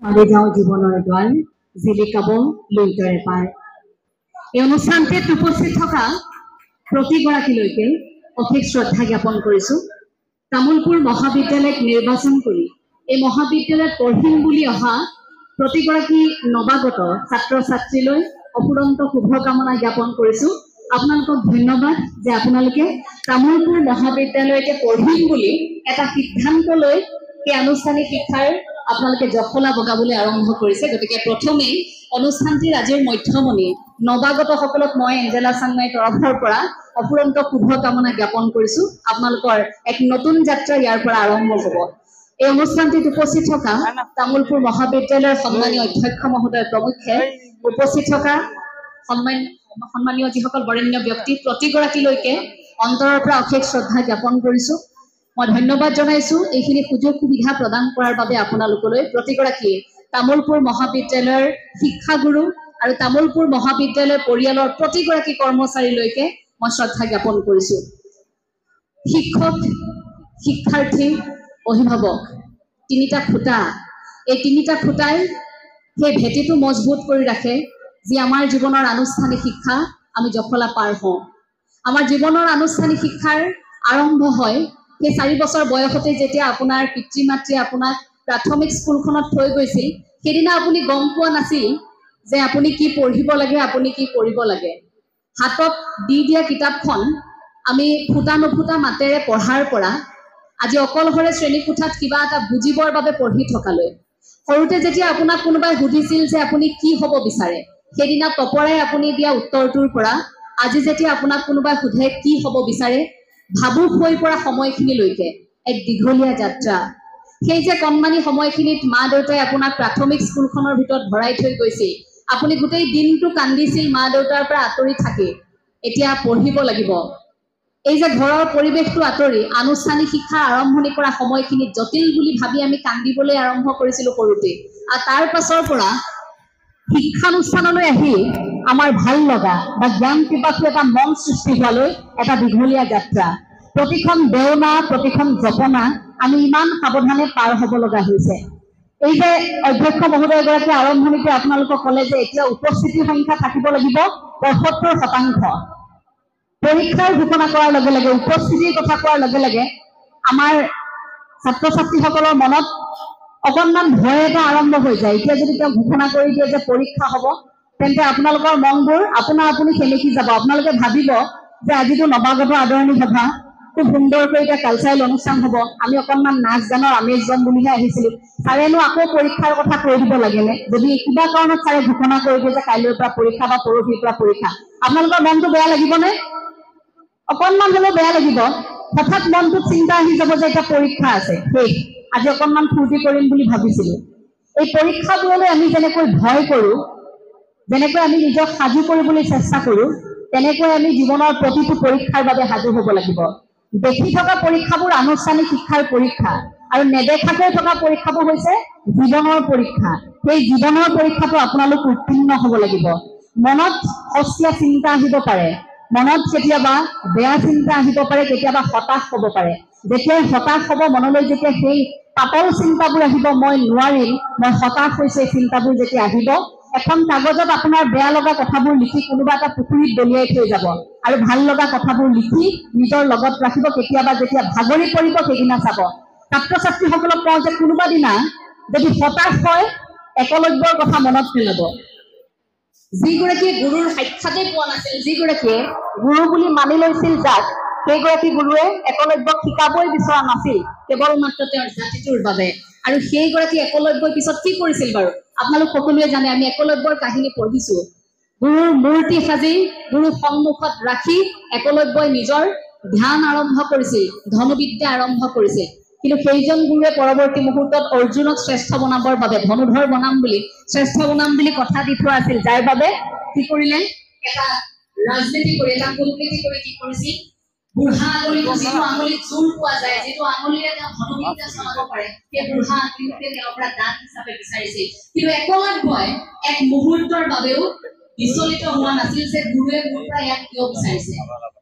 পালে যাওঁ জীৱনৰ দ্বাৰ জিলিকাব লুইতৰে পাৰ। এই অনুষ্ঠানটিত উপস্থিত থকা প্ৰতিগৰাকীলৈকে অশেষ শ্ৰদ্ধা জ্ঞাপন কৰিছোঁ। তামোলপুৰ মহাবিদ্যালয়ক নিৰ্বাচন কৰি এই মহাবিদ্যালয়ত পঢ়িম বুলি অহা প্ৰতিগৰাকী নৱাগত ছাত্ৰ ছাত্ৰীলৈ অফুৰন্ত শুভকামনা জ্ঞাপন কৰিছোঁ। আপোনালোকক ধন্যবাদ যে আপোনালোকে তামোলপুৰ মহাবিদ্যালয়তে পঢ়িম বুলি এটা সিদ্ধান্ত লৈ এই আনুষ্ঠানিক শিক্ষাৰ আপোনালোকে জখলা বগাবলৈ আৰম্ভ কৰিছে। গতিকে প্ৰথমেই অনুষ্ঠানটিৰ আজিৰ মধ্যমণি নৱাগতসকলক মই এঞ্জেলা চাংমাইৰ তৰফৰ পৰা অফুৰন্ত শুভকামনা জ্ঞাপন কৰিছোঁ। আপোনালোকৰ এক নতুন যাত্ৰা ইয়াৰ পৰা আৰম্ভ হ'ব। এই অনুষ্ঠানটিত উপস্থিত থকা তামোলপুৰ মহাবিদ্যালয়ৰ সন্মানীয় অধ্যক্ষ মহোদয় প্ৰমুখ্যে উপস্থিত থকা সন্মানীয় যিসকল বৰেণ্য ব্যক্তি প্ৰতিগৰাকীলৈকে অন্তৰৰ পৰা অশেষ শ্ৰদ্ধা জ্ঞাপন কৰিছোঁ। মই ধন্যবাদ জনাইছোঁ এইখিনি সুযোগ সুবিধা প্ৰদান কৰাৰ বাবে আপোনালোকলৈ। প্ৰতিগৰাকীয়ে তামোলপুৰ মহাবিদ্যালয়ৰ শিক্ষাগুৰু আৰু তামোলপুৰ মহাবিদ্যালয়ৰ পৰিয়ালৰ প্ৰতিগৰাকী কৰ্মচাৰীলৈকে মই শ্ৰদ্ধা জ্ঞাপন কৰিছোঁ। শিক্ষক, শিক্ষাৰ্থী, অভিভাৱক তিনিটা খুঁটা, এই তিনিটা খুঁটাই সেই ভেটিটো মজবুত কৰি ৰাখে যি আমাৰ জীৱনৰ আনুষ্ঠানিক শিক্ষা আমি জখলা পাৰ হওঁ। আমাৰ জীৱনৰ আনুষ্ঠানিক শিক্ষাৰ আৰম্ভ হয় সেই 4 বছৰ বয়সতে যেতিয়া আপোনাৰ পিতৃ মাতৃয়ে আপোনাক প্ৰাথমিক স্কুলখনত থৈ গৈছিল। সেইদিনা আপুনি গম পোৱা নাছিল যে আপুনি কি পঢ়িব লাগে, আপুনি কি কৰিব লাগে। হাতত দি দিয়া কিতাপখন আমি ফুটা নুফুটা মাতেৰে পঢ়াৰ পৰা আজি অকলশৰে শ্ৰেণীকোঠাত কিবা এটা বুজিবৰ বাবে পঢ়ি থকালৈ। সৰুতে যেতিয়া আপোনাক কোনোবাই সুধিছিল যে আপুনি কি হ'ব বিচাৰে, সেইদিনা তপৰাই আপুনি দিয়া উত্তৰটোৰ পৰা আজি যেতিয়া আপোনাক কোনোবাই সোধে কি হ'ব বিচাৰে, ভাবুক হৈ পৰা সময়খিনিলৈকে এক দীঘলীয়া যাত্ৰা। সেই যে কণমানি সময়খিনিত মা দেউতাই আপোনাক প্ৰাথমিক স্কুলখনৰ ভিতৰত ভৰাই থৈ গৈছিল, আপুনি গোটেই দিনটো কান্দিছিল মা দেউতাৰ পৰা আঁতৰি থাকি। এতিয়া পঢ়িব লাগিব। এই যে ঘৰৰ পৰিৱেশটো আঁতৰি আনুষ্ঠানিক শিক্ষা আৰম্ভণি কৰা সময়খিনিত জটিল বুলি ভাবি আমি কান্দিবলৈ আৰম্ভ কৰিছিলোঁ সৰুতে। আৰু তাৰ পাছৰ পৰা শিক্ষানুষ্ঠানলৈ আহি আমাৰ ভাল লগা বা জ্ঞান পিপাসু এটা মন সৃষ্টি হোৱালৈ এটা দীঘলীয়া যাত্ৰা। প্ৰতিখন দেওনা, প্ৰতিখন জপনা আমি ইমান সাৱধানে পাৰ হ'ব লগা হৈছে। এই যে অধ্যক্ষ মহোদয়গৰাকীয়ে আৰম্ভণিতে আপোনালোকক ক'লে যে এতিয়া উপস্থিতিৰ সংখ্যা থাকিব লাগিব ৭৫%। পৰীক্ষাৰ ঘোষণা কৰাৰ লগে লগে, উপস্থিতিৰ কথা কোৱাৰ লগে লগে আমাৰ ছাত্ৰ ছাত্ৰীসকলৰ মনত অকণমান ভয় এটা আৰম্ভ হৈ যায়। এতিয়া যদি তেওঁ ঘোষণা কৰি দিয়ে যে পৰীক্ষা হ'ব, তেন্তে আপোনালোকৰ মনবোৰ আপুনি সেমেকি যাব। আপোনালোকে ভাবিব যে আজিতো নৱাগত আদৰণি সভা, খুব সুন্দৰকৈ এতিয়া কালচাৰেল অনুষ্ঠান হ'ব, আমি অকণমান নাচ গানৰ আমেজ ল'ম বুলিহে আহিছিলোঁ। ছাৰেনো আকৌ পৰীক্ষাৰ কথা কৈ দিব লাগেনে? যদি কিবা কাৰণত ছাৰে ঘোষণা কৰি দিয়ে যে কাইলৈৰ পৰা পৰীক্ষা বা পৰহিৰ পৰা পৰীক্ষা, আপোনালোকৰ মনটো বেয়া লাগিবনে? অকণমান হ'লেও বেয়া লাগিব। হঠাৎ মনটোত চিন্তা আহি যাব যে এতিয়া পৰীক্ষা আছে, শেষ, আজি অকণমান ফূৰ্তি কৰিম বুলি ভাবিছিলোঁ। এই পৰীক্ষাবোৰলৈ আমি যেনেকৈ ভয় কৰোঁ, যেনেকৈ আমি নিজক সাজু কৰিবলৈ চেষ্টা কৰোঁ, তেনেকৈ আমি জীৱনৰ প্ৰতিটো পৰীক্ষাৰ বাবে সাজু হ'ব লাগিব। দেখি থকা পৰীক্ষাবোৰ আনুষ্ঠানিক শিক্ষাৰ পৰীক্ষা আৰু নেদেখাকৈ থকা পৰীক্ষাবোৰ হৈছে জীৱনৰ পৰীক্ষা। সেই জীৱনৰ পৰীক্ষাটো আপোনালোক উত্তীৰ্ণ হ'ব লাগিব। মনত সস্তীয়া চিন্তা আহিব পাৰে, মনত কেতিয়াবা বেয়া চিন্তা আহিব পাৰে, কেতিয়াবা হতাশ হ'ব পাৰে। যেতিয়াই হতাশ হ'ব, মনলৈ যেতিয়া সেই পাতল চিন্তাবোৰ আহিব, মই নোৱাৰিম, মই হতাশ হৈছে, চিন্তাবোৰ যেতিয়া আহিব, এখন কাগজত আপোনাৰ বেয়া লগা কথাবোৰ লিখি কোনোবা এটা পুখুৰীত দলিয়াই থৈ যাব আৰু ভাল লগা কথাবোৰ লিখি নিজৰ লগত ৰাখিব। কেতিয়াবা যেতিয়া ভাগৰি পৰিব সেইদিনা চাব। ছাত্ৰ ছাত্ৰীসকলক কওঁ যে কোনোবা দিনা যদি হতাশ হয়, একলব্যৰ কথা মনত পেলাব। যিগৰাকীয়ে গুৰুৰ সাক্ষাতেই পোৱা নাছিল, যিগৰাকীয়ে গুৰু বুলি মানি লৈছিল যাক, সেইগৰাকী গুৰুৱে একলব্যক শিকাবই বিচৰা নাছিল, কেৱল মাত্ৰ তেওঁৰ জাতিটোৰ বাবে। আৰু সেইগৰাকী একলব্যই পিছত কি কৰিছিল বাৰু আপোনালোক সকলোৱে জানে। আমি একলব্যৰ কাহিনী পঢ়িছোঁ। গুৰুৰ মূৰ্তি সাজি গুৰুৰ সন্মুখত ৰাখি একলব্যই নিজৰ ধ্যান আৰম্ভ কৰিছিল, ধনুবিদ্যা আৰম্ভ কৰিছিল। কিন্তু সেইজন গুৰুৱে পৰৱৰ্তী মুহূৰ্তত অৰ্জুনক শ্ৰেষ্ঠ বনাবৰ বাবে, ধনুধৰ বনাম বুলি, শ্ৰেষ্ঠ বনাম বুলি কথা দি থোৱা আছিল, যাৰ বাবে কি কৰিলে, এটা ৰাজনীতি কৰি, এটা কূটনীতি কৰি কি কৰিছিল, বুঢ়া আঙুলিটো, যিটো আঙুলিত জোৰ পোৱা যায়, যিটো আঙুলিৰে তেওঁ ধনুবিদ্যা চলাব পাৰে, সেই বুঢ়া আঙুলিটোকে তেওঁৰ পৰা দান হিচাপে বিচাৰিছিল। কিন্তু একলব্যই এক মুহূৰ্তৰ বাবেও বিচলিত হোৱা নাছিল যে গুৰুৱে মোৰ পৰা ইয়াক কিয় বিচাৰিছে।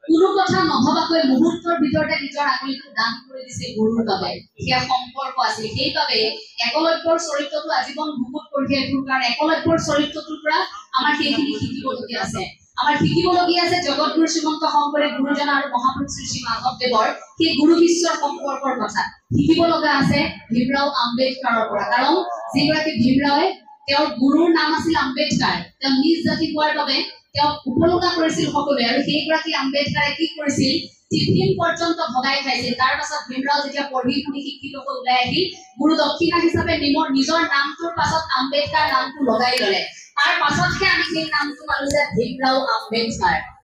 কোনো কথা নভবাকৈ মুহূৰ্তৰ ভিতৰতে নিজৰ আঙুলিটো দান কৰি দিছে গুৰুৰ বাবে সেয়া সম্পৰ্ক আছিল সেইবাবে একলব্যৰ চৰিত্ৰটো আজীৱন বুকুত কঢ়িয়াই ফুৰোঁ কাৰণ একলব্যৰ চৰিত্ৰটোৰ পৰা আমাৰ সেইখিনি শিকিবলগীয়া আছে আমাৰ শিকিবলগীয়া আছে জগতগুৰু শ্ৰীমন্ত শংকৰদেৱ গুৰুজন আৰু মহাপুৰুষ শ্ৰী শ্ৰী মাধৱদেৱৰ সেই গুৰু শিষ্যৰ সম্পৰ্কৰ কথা শিকিব লগা আছে ভীমৰাও আম্বেদকাৰৰ পৰা কাৰণ যিগৰাকী ভীমৰাওৱে তেওঁৰ গুৰুৰ নাম আছিল আম্বেদকাৰ তেওঁ নিজ জাতি হোৱাৰ বাবে তেওঁ উপলব্ধ কৰিছিল সকলোৱে আৰু সেইগৰাকী আম্বেদকাৰে কি কৰিছিল টিফিন পৰ্যন্ত ভগাই খাইছিল তাৰ পাছত ভীমৰাও যেতিয়া পঢ়ি শুনি শিক্ষিত হৈ ওলাই আহিল গুৰু দক্ষিণা হিচাপে নিজৰ নামটোৰ পাছত আম্বেদকাৰ নামটো লগাই ল'লে তাৰ পাছতহে আমি সেই নামটো পালো যে ভীমৰাও আম্বেদকাৰ